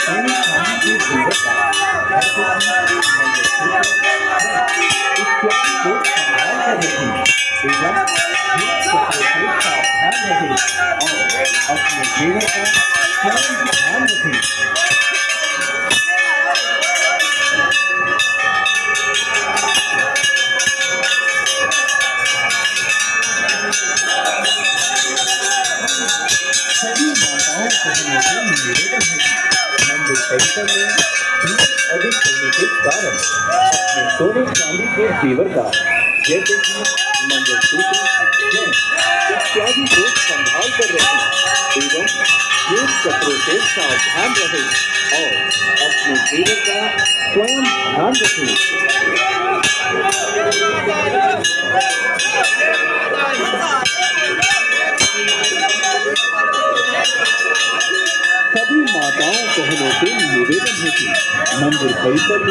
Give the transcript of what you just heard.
सोने चांदी के जेवर का घर को इत्यादि को संभाल कर रखें एवं एक चक्र से सावधान रहें और अपने जेवर का स्वयं ध्यान रखें। सभी माताओं बहनों से निवेदन है कि मंदिर परिसर में भीड़ अधिक होने के कारण अपने सोने चांदी के जेवर का जैसे कि मंगलसूत्र, चेन इत्यादि को संभाल कर रखें एवं योग चक्रों से सावधान रहें और अपने जेवर का स्वयं ध्यान रखें। सभी माताओं बहनों से निवेदन है कि मंदिर परिसर